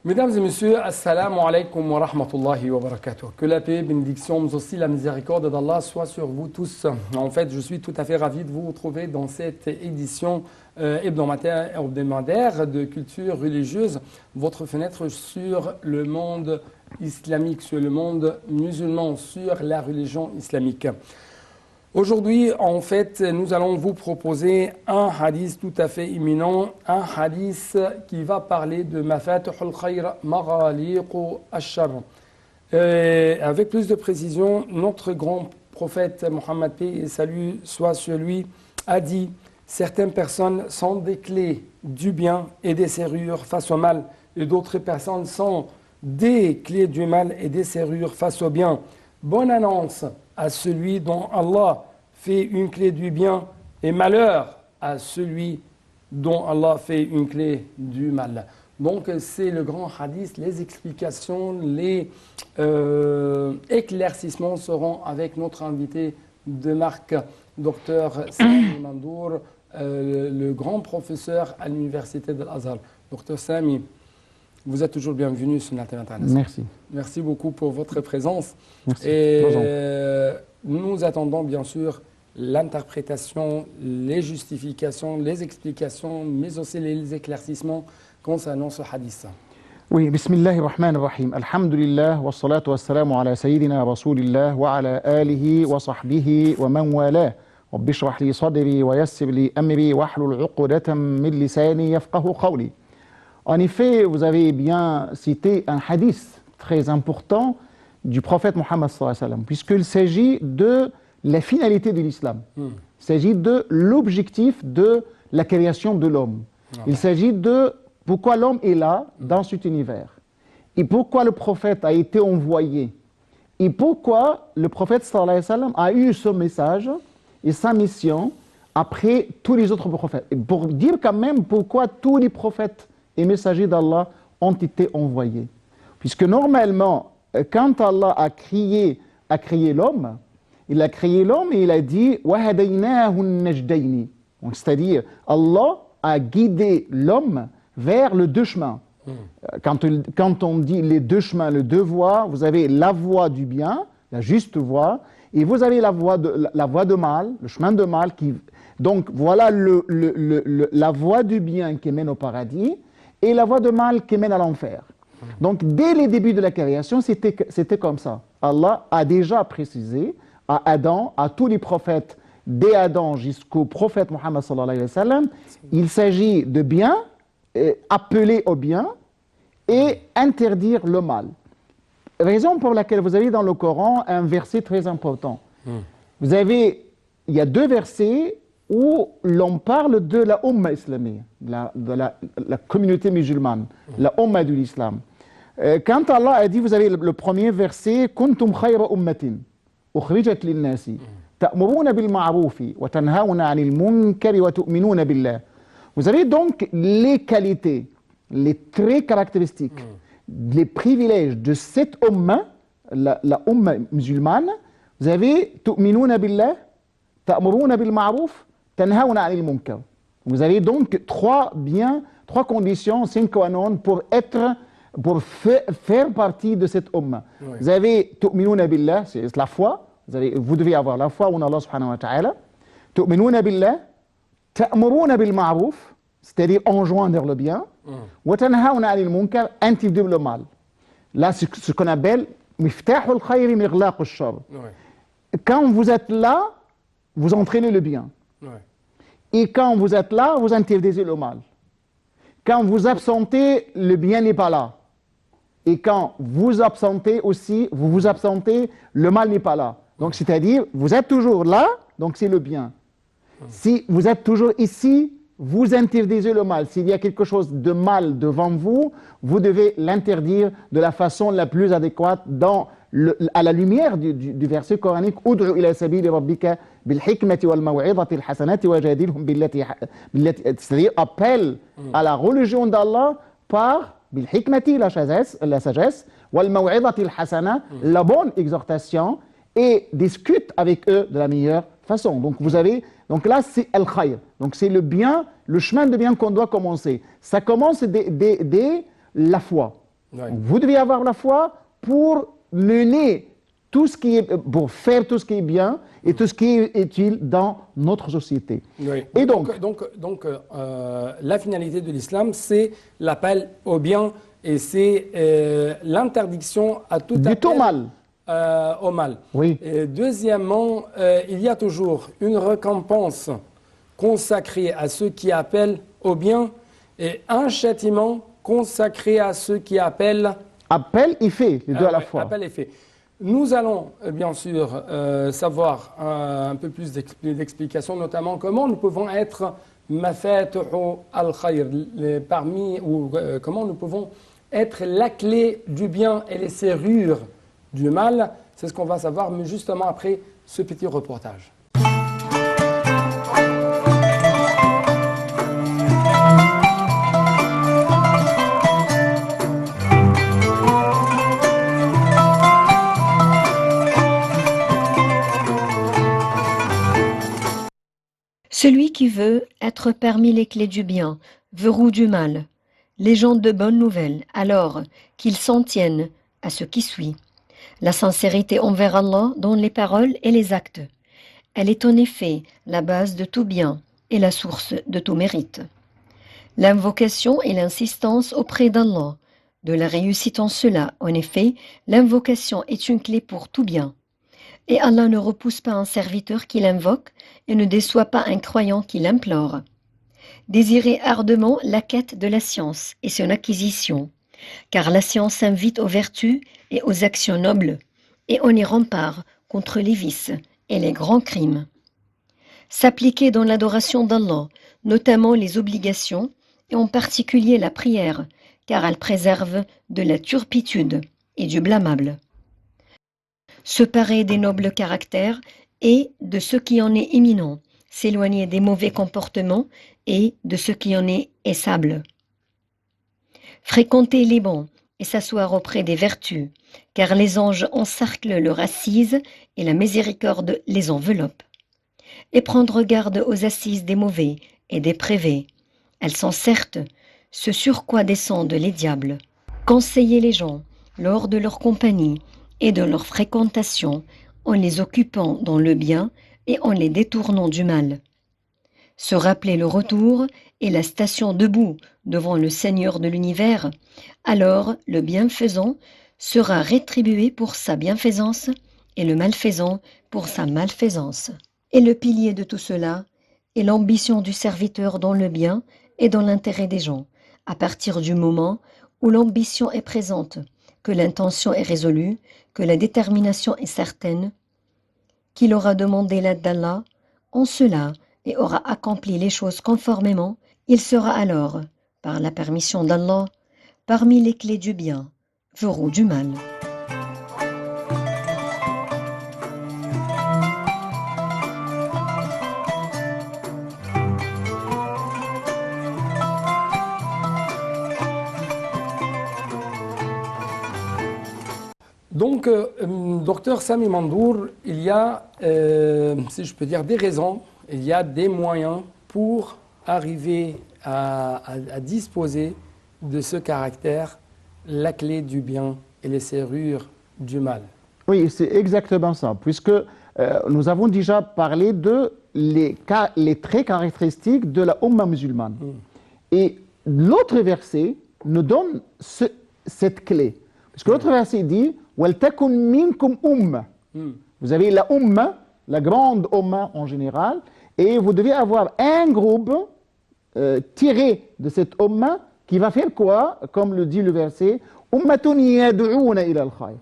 Mesdames et messieurs, assalamu alaikum wa rahmatullahi wa barakatuh. Que la paix, bénédiction, mais aussi la miséricorde d'Allah soit sur vous tous. En fait, je suis tout à fait ravi de vous retrouver dans cette édition hebdomadaire de culture religieuse, votre fenêtre sur le monde islamique, sur le monde musulman, sur la religion islamique. Aujourd'hui, en fait, nous allons vous proposer un hadith tout à fait imminent, un hadith qui va parler de Mafatihul Khayr Maghaliqu Ash-Sharr. Avec plus de précision, notre grand prophète Mohammed paix et salut soit sur lui a dit « Certaines personnes sont des clés du bien et des serrures face au mal, et d'autres personnes sont des clés du mal et des serrures face au bien. Bonne annonce à celui dont Allah fait une clé du bien et malheur à celui dont Allah fait une clé du mal. » Donc c'est le grand hadith, les explications, les éclaircissements seront avec notre invité de marque, Dr Sami Mandour, le grand professeur à l'université de l'Azhar. Dr Sami, vous êtes toujours bienvenu sur Internet. Merci. Merci beaucoup pour votre présence. Merci. Et nous attendons bien sûr l'interprétation, les justifications, les explications, mais aussi les éclaircissements concernant ce hadith. Oui, Bismillahir Rahmanir Rahim. Alhamdulillah, wa salatu wa salamu ala sayyidina Rasulillah wa ala alihi wa sahbihi wa man wala. Rabbi shrah li sadri wa yassir li amri wa hlul 'uqdatan min lisani yafqahu qawli. En effet, vous avez bien cité un hadith très important du prophète Mohammed sallallahu alayhi wa sallam, puisqu'il s'agit de la finalité de l'islam. Il s'agit de l'objectif de la création de l'homme. Il s'agit de pourquoi l'homme est là dans cet univers. Et pourquoi le prophète a été envoyé. Et pourquoi le prophète sallallahu alayhi wa sallam a eu ce message et sa mission après tous les autres prophètes. Et pour dire quand même pourquoi tous les prophètes et messagers d'Allah ont été envoyés. Puisque normalement, quand Allah a créé l'homme, il a créé l'homme et il a dit وَهَدَيْنَاهُ النَّجْدَيْنِ. C'est-à-dire, Allah a guidé l'homme vers les deux chemins. Quand on dit les deux chemins, les deux voies, vous avez la voie du bien, la juste voie, et vous avez la voie de mal, le chemin de mal. Donc voilà la voie du bien qui mène au paradis et la voie de mal qui mène à l'enfer. Donc dès les débuts de la création, c'était comme ça. Allah a déjà précisé à Adam, à tous les prophètes, dès Adam jusqu'au prophète Mohammed sallallahu alayhi wa sallam, il s'agit de bien, appeler au bien et interdire le mal. Raison pour laquelle vous avez dans le Coran un verset très important. Il y a deux versets où l'on parle de la Ummah islamique, de la communauté musulmane, la Ummah de l'islam. Quand Allah a dit, vous avez le premier verset, Kuntum khayra ummatin, ukhrijat lin-nasi, ta'muruna bil ma'rufi, wa tanhauna 'anil munkari wa tu'minuna billah. Vous avez donc les qualités, les traits caractéristiques, les privilèges de cette Ummah, la Ummah musulmane. Vous avez tu'minuna billah, ta'muruna bil ma'ruf, tanhauna 'anil munkar. Vous avez donc trois conditions sine qua non pour faire partie de cette Ummah. Oui. Vous avez tu'minuna billah, c'est la foi. Vous devez avoir la foi en Allah subhanahu wa ta'ala. Tu'minuna billah, ta'muruna bil ma'ruf, c'est-à-dire enjoindre le bien. Wa tanhauna 'anil munkar, interdire le mal. Là, c'est ce qu'on appelle miftahul khayri mighlaqu ash-sharr. Quand vous êtes là, vous entraînez le bien. Et quand vous êtes là, vous interdisez le mal. Quand vous absentez, le bien n'est pas là. Et quand vous absentez aussi, vous absentez, le mal n'est pas là. Donc c'est-à-dire, vous êtes toujours là, donc c'est le bien. Si vous êtes toujours ici, vous interdisez le mal. S'il y a quelque chose de mal devant vous, vous devez l'interdire de la façon la plus adéquate à la lumière du verset coranique « Ud'u ila sabili rabbika bil hikmati wal maw'idati al hasanati wajadilhum billati » c'est-à-dire appelle à la religion d'Allah par bil hikmati, la sagesse, wal maw'idati al hasana, la bonne exhortation, et discute avec eux de la meilleure façon. Donc là c'est al-khayr, donc c'est le bien, le chemin de bien qu'on doit commencer. Ça commence dès la foi. Ouais. Vous devez avoir la foi pour mener tout ce qui est, pour faire tout ce qui est bien et tout ce qui est utile dans notre société. Oui. Et donc, La finalité de l'islam, c'est l'appel au bien et c'est l'interdiction à tout du appel tout mal. Au mal. Oui. Et deuxièmement, il y a toujours une récompense consacrée à ceux qui appellent au bien et un châtiment consacré à ceux qui appellent Appel et fait, les deux à la ouais, fois. appel et fait. Nous allons bien sûr savoir un peu plus d'explications, notamment comment nous pouvons être mafatuhu al-khayr, parmi ou comment nous pouvons être la clé du bien et les serrures du mal. C'est ce qu'on va savoir, mais justement après ce petit reportage. Celui qui veut être parmi les clés du bien, verrou du mal, les gens de bonnes nouvelles, alors qu'ils s'en tiennent à ce qui suit. La sincérité envers Allah dans les paroles et les actes. Elle est en effet la base de tout bien et la source de tout mérite. L'invocation et l'insistance auprès d'Allah, de la réussite en cela. En effet, l'invocation est une clé pour tout bien. Et Allah ne repousse pas un serviteur qui l'invoque et ne déçoit pas un croyant qui l'implore. Désirez ardemment la quête de la science et son acquisition, car la science invite aux vertus et aux actions nobles, et on y rempart contre les vices et les grands crimes. S'appliquer dans l'adoration d'Allah, notamment les obligations, et en particulier la prière, car elle préserve de la turpitude et du blâmable. Se parer des nobles caractères et de ce qui en est éminent, s'éloigner des mauvais comportements et de ce qui en est aissable. Fréquenter les bons et s'asseoir auprès des vertus, car les anges encerclent leur assise et la miséricorde les enveloppe. Et prendre garde aux assises des mauvais et des prévés. Elles sont certes ce sur quoi descendent les diables. Conseiller les gens lors de leur compagnie et de leur fréquentation en les occupant dans le bien et en les détournant du mal. Se rappeler le retour et la station debout devant le Seigneur de l'univers, alors le bienfaisant sera rétribué pour sa bienfaisance et le malfaisant pour sa malfaisance. Et le pilier de tout cela est l'ambition du serviteur dans le bien et dans l'intérêt des gens, à partir du moment où l'ambition est présente, que l'intention est résolue, que la détermination est certaine, qu'il aura demandé l'aide d'Allah en cela et aura accompli les choses conformément, il sera alors, par la permission d'Allah, parmi les clés du bien, verrou du mal. Donc, docteur Sami Mandour, il y a, si je peux dire, des raisons, il y a des moyens pour arriver à disposer de ce caractère, la clé du bien et les serrures du mal. Oui, c'est exactement ça, puisque nous avons déjà parlé de les traits caractéristiques de la Ummah musulmane. Et l'autre verset nous donne cette clé. Parce que l'autre verset dit « Waltakun minkum umma ». Vous avez la Ummah, la grande Ummah en général, et vous devez avoir un groupe tiré de cette Ummah qui va faire quoi? Comme le dit le verset « Ummatun yad'una ila al-khayr ».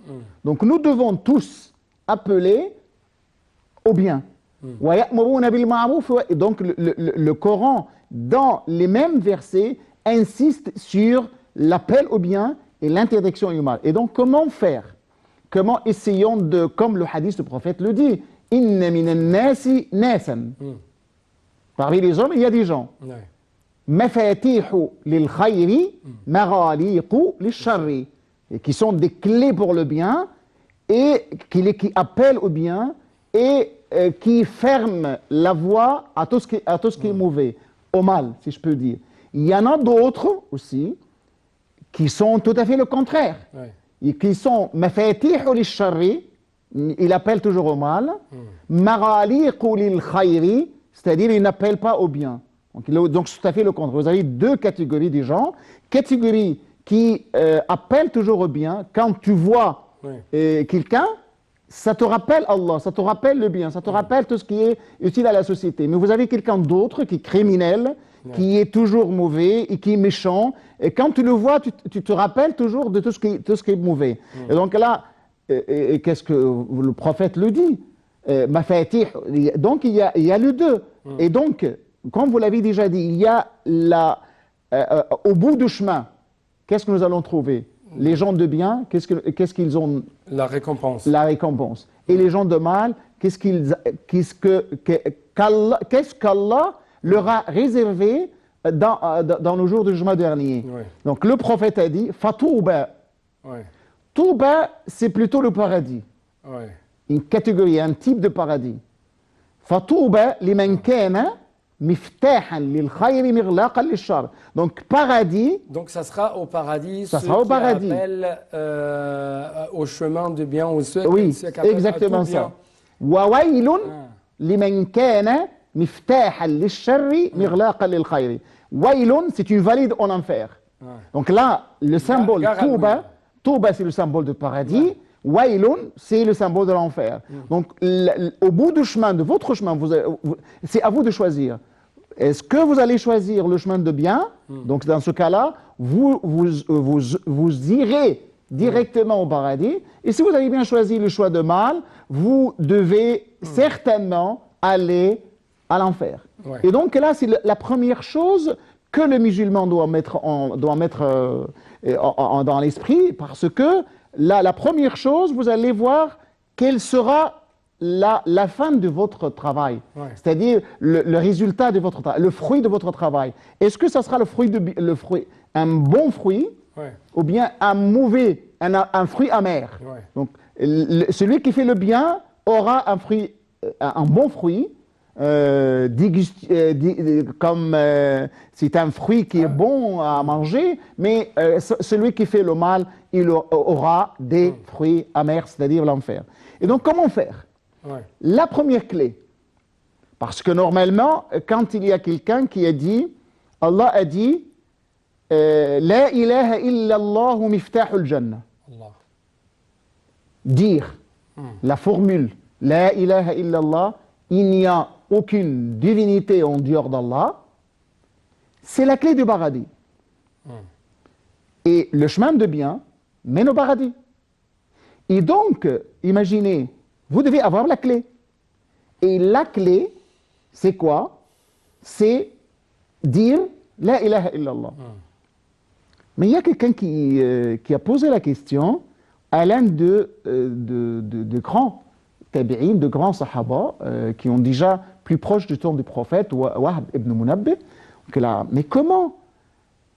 Donc nous devons tous appeler au bien. Wa ya'muruna bil ma'ruf. Et donc le Coran, dans les mêmes versets, insiste sur l'appel au bien et l'interdiction du mal. Et donc comment faire? Comment essayons de, comme le hadith du prophète le dit, « Inna minan nasi nasan ». Parmi les hommes, il y a des gens. Mafatihu lil khayri, maghaliqu lil sharri, qui sont des clés pour le bien et qui appellent au bien et qui ferment la voie à tout ce qui est mauvais, au mal, si je peux dire. Il y en a d'autres aussi qui sont tout à fait le contraire. Ouais. Et qui sont mafatihul lish-sharri, il appelle toujours au mal, maghaliqu lil-khayri, c'est-à-dire il n'appelle pas au bien. Donc c'est tout à fait le contraire. Vous avez deux catégories de gens. Catégorie qui appelle toujours au bien. Quand tu vois quelqu'un, ça te rappelle Allah, ça te rappelle le bien, ça te rappelle tout ce qui est utile à la société. Mais vous avez quelqu'un d'autre qui est criminel, qui est toujours mauvais et qui est méchant. Et quand tu le vois, tu te rappelles toujours de tout ce qui est mauvais. Et donc là, qu'est-ce que le prophète le dit? Mafatih. Donc il y a les deux. Et donc, comme vous l'avez déjà dit, il y a au bout du chemin, qu'est-ce que nous allons trouver? Les gens de bien, qu'est-ce qu'ils ont? La récompense. La récompense. Et les gens de mal, qu'est-ce qu'Allah leur a réservé dans le jour du jugement dernier? Ouais. Donc le prophète a dit, Fatouba. Ouais. Touba, c'est plutôt le paradis. Ouais. Une catégorie, un type de paradis. Fatouba liman kana miftahan lil khayri mighlaqan lish shar. Donc paradis. Donc ça sera au paradis. Ça sera au paradis. Appellent, au chemin du bien, ou ceux Oui, ceux qui appellent à exactement tout ça. bien. Wa waylun liman kana miftahan lish sharri mighlaqan lil khayri. Waylun, c'est une valide en enfer. Donc là, le symbole Touba, Touba c'est le symbole du paradis. Waylun, c'est le symbole de l'enfer. Donc, au bout du chemin, de votre chemin, c'est à vous de choisir. Est-ce que vous allez choisir le chemin de bien? Donc, dans ce cas-là, vous irez directement au paradis. Et si vous avez bien choisi le choix de mal, vous devez certainement aller à l'enfer. Ouais. Et donc là, c'est la première chose que le musulman doit mettre dans l'esprit, parce que la première chose, vous allez voir quelle sera la fin de votre travail, c'est-à-dire le résultat de votre travail, le fruit de votre travail. Est-ce que ça sera un bon fruit ou bien un mauvais, un fruit amer? Donc, celui qui fait le bien aura un bon fruit, comme c'est un fruit qui est bon à manger, mais celui qui fait le mal, il aura des fruits amers, c'est-à-dire l'enfer. Et donc, comment faire? La première clé, parce que normalement, quand il y a quelqu'un qui a dit, Allah a dit, La ilaha illallah miftahul jannah. Dire la formule, La ilaha illallah, il n'y a aucune divinité en dehors d'Allah, c'est la clé du paradis. Et le chemin de bien mène au paradis. Et donc, imaginez, vous devez avoir la clé. Et la clé, c'est quoi? C'est dire La ilaha illallah. Mais il y a quelqu'un qui a posé la question à l'un de grands tabi'in, de grands sahaba, qui ont déjà plus proche du temps du prophète, Wahb ibn Munabbih. Mais comment?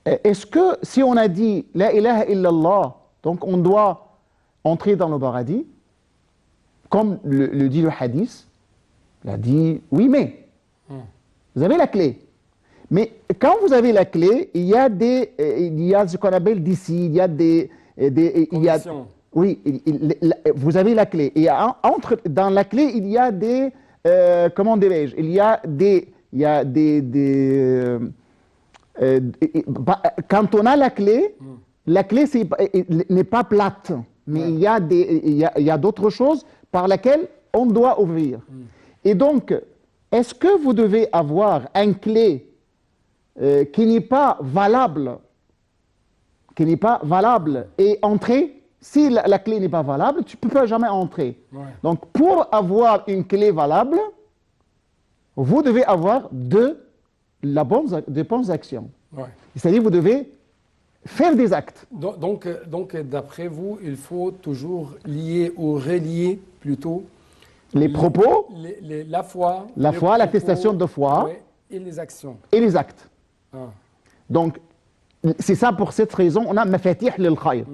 Est-ce que si on a dit La ilaha illallah, donc on doit entrer dans le paradis, comme le dit le hadith, il a dit oui, mais vous avez la clé. Mais quand vous avez la clé, il y a ce qu'on appelle d'ici, il y a oui, vous avez la clé. Et dans la clé, il y a des, comment dirais-je, quand on a la clé n'est pas plate, mais il y a d'autres choses par lesquelles on doit ouvrir. Et donc, est-ce que vous devez avoir une clé qui n'est pas valable et entrer? Si la clé n'est pas valable, tu ne peux jamais entrer. Donc, pour avoir une clé valable, vous devez avoir des bonnes actions. C'est-à-dire, vous devez faire des actes. Donc d'après vous, il faut toujours lier ou relier plutôt les propos, la foi, l'attestation de foi, et les actions. Et les actes. Donc, c'est ça, pour cette raison, on a mafatih lil khayr.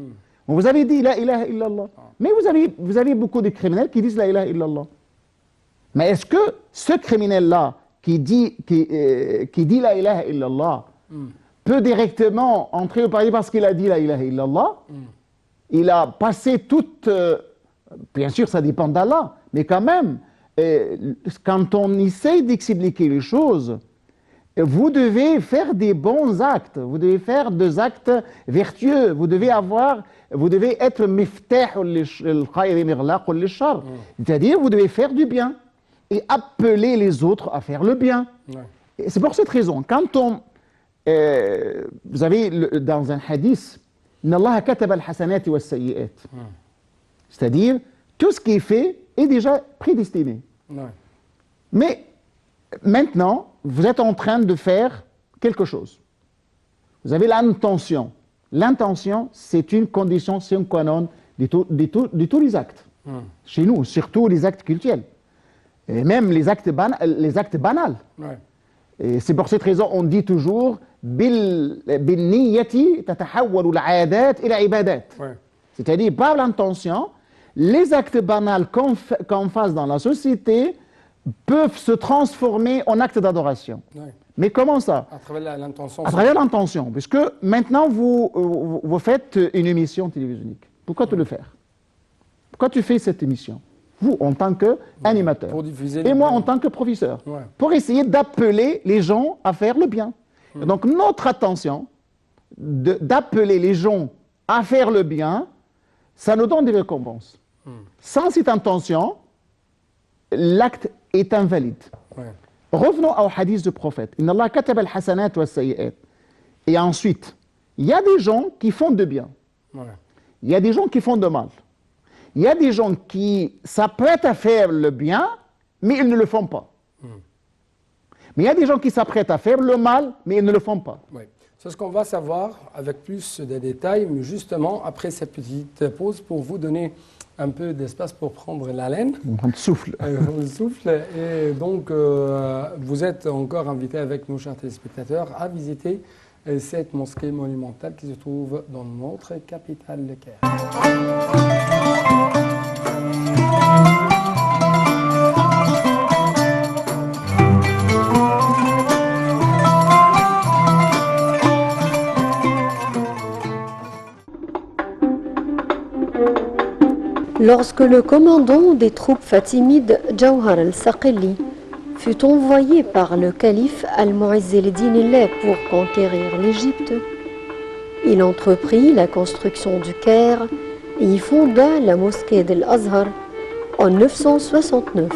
Vous avez dit la ilaha illallah. Mais vous avez beaucoup de criminels qui disent la ilaha illallah. Mais est-ce que ce criminel-là qui dit la ilaha illallah peut directement entrer au paradis parce qu'il a dit la ilaha illallah. Il a passé toute... bien sûr, ça dépend d'Allah, mais quand même, quand on essaye d'expliquer les choses, vous devez faire des bons actes, vous devez faire des actes vertueux, vous devez être miftah al-khayr mirlaq al-shar, c'est-à-dire vous devez faire du bien et appeler les autres à faire le bien. Ouais. C'est pour cette raison, quand vous avez dans un hadith, Inna Allah kataba al-hasanati was-sayyi'at, c'est-à-dire tout ce qui est fait est déjà prédestiné. Ouais. Mais maintenant, vous êtes en train de faire quelque chose. Vous avez l'intention. L'intention, c'est une condition sine qua non de tous les actes. Chez nous, surtout les actes cultuels. Et même les actes banals. Ouais. Et c'est pour cette raison qu'on dit toujours بالنية تتحول العادات إلى عبادات. C'est-à-dire, par l'intention, les actes banals qu'on fasse dans la société peuvent se transformer en actes d'adoration. Ouais. Mais comment ça? À travers l'intention. À travers l'intention, puisque maintenant vous faites une émission télévisuelle. Pourquoi tu le fais? Pourquoi tu fais cette émission? Vous, en tant qu'animateur, et moi, en tant que professeur, pour essayer d'appeler les gens à faire le bien. Donc, notre attention d'appeler les gens à faire le bien, ça nous donne des récompenses. Sans cette intention, l'acte est invalide. Revenons au hadith du prophète. Inna Allah kataba al-hasanat wa sayyi'at. Et ensuite, il y a des gens qui font de bien. Il y a des gens qui font de mal. Il y a des gens qui s'apprêtent à faire le bien, mais ils ne le font pas. Mais il y a des gens qui s'apprêtent à faire le mal, mais ils ne le font pas. Oui. C'est ce qu'on va savoir avec plus de détails, mais justement après cette petite pause pour vous donner un peu d'espace pour prendre l'haleine. On souffle. On souffle. Et donc, vous êtes encore invité avec nos chers téléspectateurs à visiter cette mosquée monumentale qui se trouve dans notre capitale, le Caire. Lorsque le commandant des troupes fatimides, Jawhar al-Saqili, fut envoyé par le calife Al-Mu'izz al-Din pour conquérir l'Égypte, il entreprit la construction du Caire et y fonda la mosquée d'Al-Azhar en 969.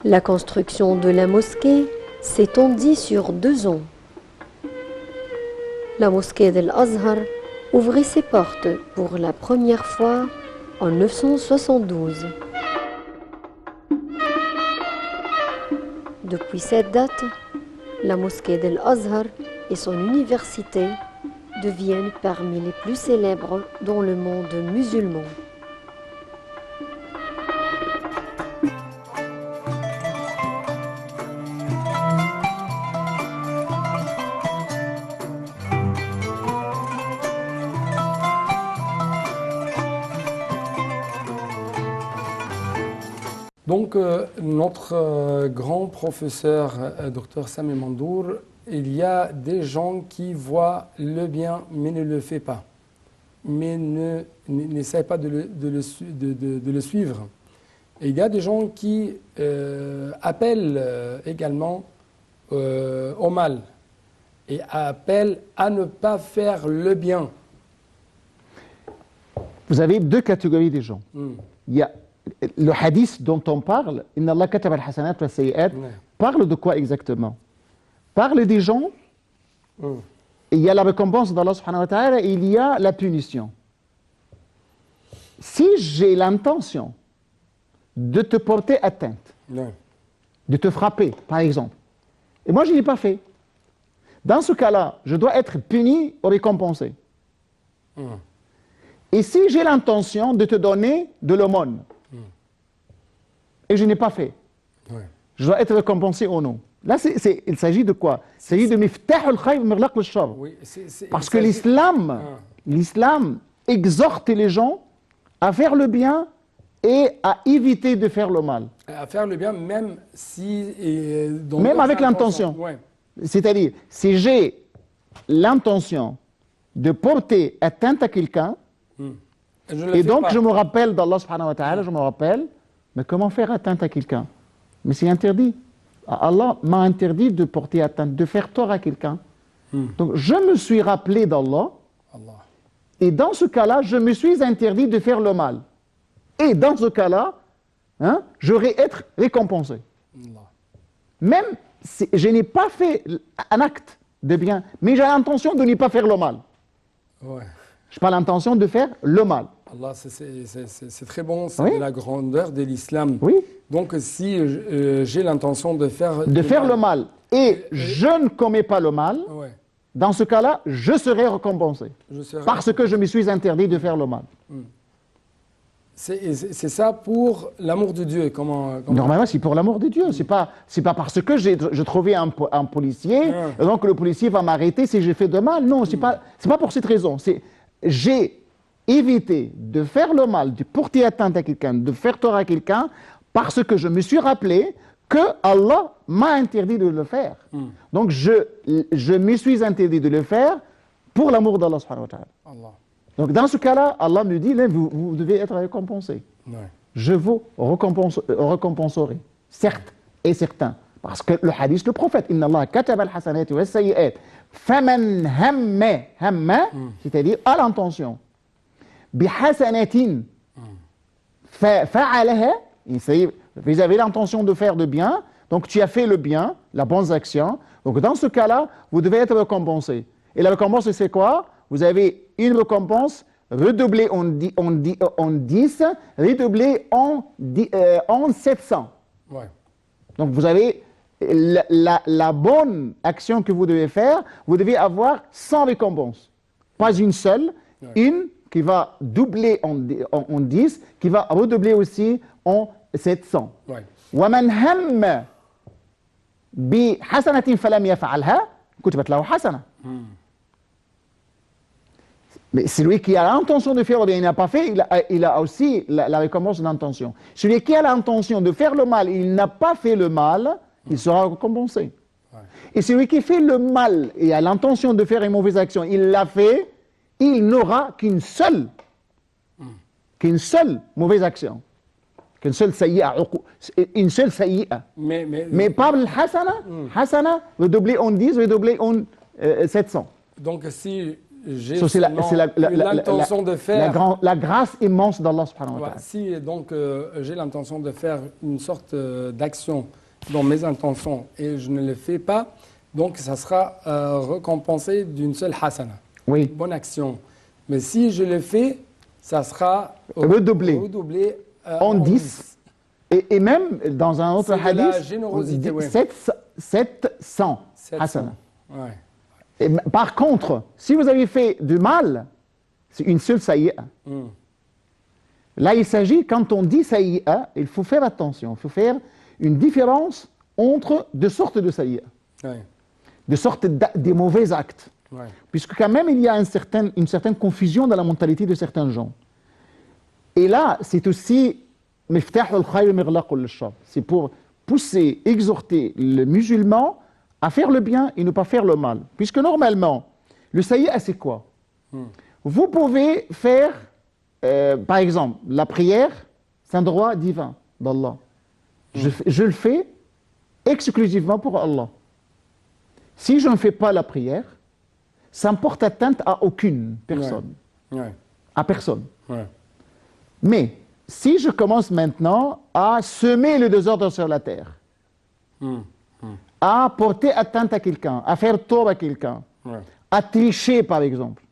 La construction de la mosquée s'étendit sur 2 ans. La mosquée d'Al-Azhar ouvrit ses portes pour la première fois en 972. Depuis cette date, la mosquée d'Al-Azhar et son université deviennent parmi les plus célèbres dans le monde musulman. Donc, notre grand professeur, Dr Sami Mandour, il y a des gens qui voient le bien mais ne le font pas, mais n'essayent pas de le suivre. Et il y a des gens qui appellent également au mal et appellent à ne pas faire le bien. Vous avez 2 catégories de gens. Il y a le hadith dont on parle, Inna Allah kataba al-hasanat wa sayyi'at, parle de quoi exactement? Parle des gens, il y a la récompense d'Allah subhanahu wa ta'ala et il y a la punition. Si j'ai l'intention de te porter atteinte, de te frapper, par exemple, et moi je ne l'ai pas fait, dans ce cas-là, je dois être puni ou récompensé. Et si j'ai l'intention de te donner de l'aumône, et je n'ai pas fait, je dois être récompensé ou non? Là, il s'agit de quoi? Il s'agit de miftah al-khayr mirlaq al-shar. Parce que l'islam exhorte les gens à faire le bien et à éviter de faire le mal. À faire le bien, même si... même avec l'intention. C'est-à-dire, si j'ai l'intention de porter atteinte à quelqu'un, et donc je me rappelle d'Allah subhanahu wa ta'ala, je me rappelle, mais comment faire atteinte à quelqu'un? Mais c'est interdit. Allah m'a interdit de porter atteinte, de faire tort à quelqu'un. Donc je me suis rappelé d'Allah, et dans ce cas-là, je me suis interdit de faire le mal. Et dans ce cas-là, hein, j'aurais être récompensé. Même si je n'ai pas fait un acte de bien, mais j'ai l'intention de ne pas faire le mal. Ouais. Je n'ai pas l'intention de faire le mal. Allah, c'est très bon, c'est Oui. la grandeur de l'islam. Oui. Donc si j'ai l'intention de faire... Le mal, et je ne commets pas le mal, Ouais. dans ce cas-là, je serai récompensé. Parce que je me suis interdit de faire le mal. C'est ça pour l'amour de Dieu. Normalement, c'est pour l'amour de Dieu. C'est pas parce que je trouvais un policier, et donc le policier va m'arrêter si j'ai fait de mal. Non, c'est pas pour cette raison. J'ai évité de faire le mal, de porter atteinte à quelqu'un, de faire tort à quelqu'un, parce que je me suis rappelé que Allah m'a interdit de le faire. Donc je me suis interdit de le faire pour l'amour d'Allah subhanahu wa ta'ala. Donc dans ce cas-là, Allah me dit, vous devez être récompensé. Ouais. Je vous récompenserai, certes et certain. Parce que le hadith, le prophète, Inna Allah kataba al-hasanati wa sayyi'at, faman hamma, c'est-à-dire à l'intention, bi hasanatin fa'alaha, vous avez l'intention de faire de bien, donc tu as fait le bien, la bonne action. Donc dans ce cas-là, vous devez être récompensé. Et la récompense, c'est quoi? Vous avez une récompense redoublée en 10, redoublée en 700. Ouais. Donc vous avez la bonne action que vous devez faire, vous devez avoir 100 récompenses. Pas une seule, une qui va doubler en 10, qui va redoubler aussi en 700. وَمَنْ هَمَّ بِحَسَنَةٍ فَلَمْ يَفْعَلْهَا كُتِبَتْ لَهُ حَسَنَةٌ. Mais celui qui a l'intention de faire le bien, il n'a pas fait, il a aussi la récompense d'intention. Celui qui a l'intention de faire le mal, il n'a pas fait le mal, il sera récompensé. Ouais. Et celui qui fait le mal et a l'intention de faire une mauvaise action, il l'a fait, il n'aura qu'une seule mauvaise action. Qu'une seule sayyi'a. Mais pas le hasana, redoublé en 10, redoublé en 700. Donc si j'ai l'intention de faire... La grâce immense d'Allah subhanahu wa ta'ala. Si donc j'ai l'intention de faire une sorte d'action dans mes intentions et je ne le fais pas, donc ça sera récompensé d'une seule hasana. Oui. Bonne action. Mais si je le fais, ça sera redoublé en 10. Et même dans un autre hadith, la générosité, 700 hasana. Ouais. Et par contre, si vous avez fait du mal, c'est une seule sayyi'a. Là, il s'agit, quand on dit sayyi'a, il faut faire attention, il faut faire une différence entre deux sortes de sayyi'a. Deux sortes de mauvais actes. Puisque quand même, il y a une certaine confusion dans la mentalité de certains gens. Et là, c'est aussi c'est pour pousser, exhorter le musulman à faire le bien et ne pas faire le mal. Puisque normalement, le sayyi'a, c'est quoi? Vous pouvez faire, par exemple, la prière, c'est un droit divin d'Allah. Je le fais exclusivement pour Allah. Si je ne fais pas la prière, ça ne porte atteinte à aucune personne. À personne. Mais si je commence maintenant à semer le désordre sur la terre, à porter atteinte à quelqu'un, à faire tort à quelqu'un, à tricher par exemple,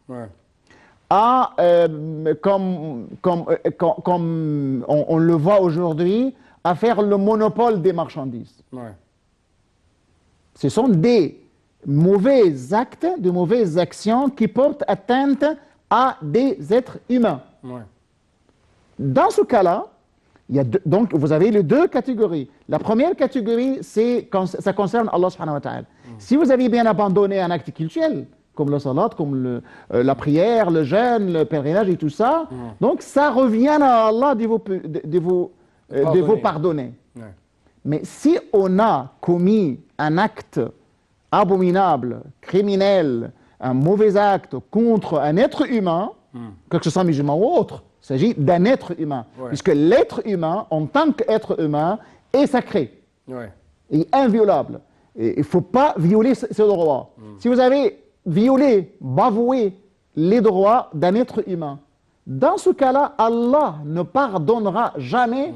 à, comme on le voit aujourd'hui, à faire le monopole des marchandises. Ce sont des mauvais actes, de mauvaises actions qui portent atteinte à des êtres humains. Dans ce cas-là, donc vous avez les deux catégories. La première catégorie, ça concerne Allah subhanahu wa ta'ala. Si vous avez bien abandonné un acte cultuel, comme le salat, comme la prière, le jeûne, le pèlerinage et tout ça, donc ça revient à Allah de vous pardonner. Mais si on a commis un acte abominable, criminel, un mauvais acte contre un être humain, que ce soit musulman ou autre, il s'agit d'un être humain. Ouais. Puisque l'être humain, en tant qu'être humain, est sacré Ouais. et inviolable. Et il ne faut pas violer ce droit. Si vous avez violé, bafoué les droits d'un être humain, dans ce cas-là, Allah ne pardonnera jamais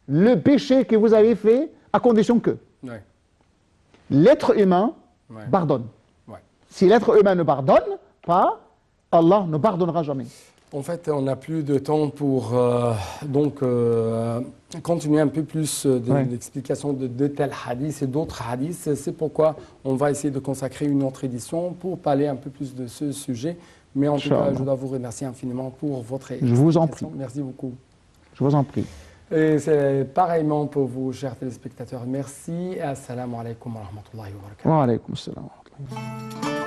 le péché que vous avez fait, à condition que Ouais. l'être humain Ouais. pardonne. Ouais. Si l'être humain ne pardonne pas, Allah ne pardonnera jamais. En fait, on n'a plus de temps pour continuer un peu plus Ouais. l'explication de tels hadiths et d'autres hadiths. C'est pourquoi on va essayer de consacrer une autre édition pour parler un peu plus de ce sujet. Mais en tout cas, Inch'Allah. je dois vous remercier infiniment pour votre Je vous en explication. prie. Merci beaucoup. Je vous en prie. Et c'est pareillement pour vous, chers téléspectateurs. Merci. Assalamu alaikum wa rahmatullahi wa barakatuh. Wa alaykoum assalam wa rahmatullah.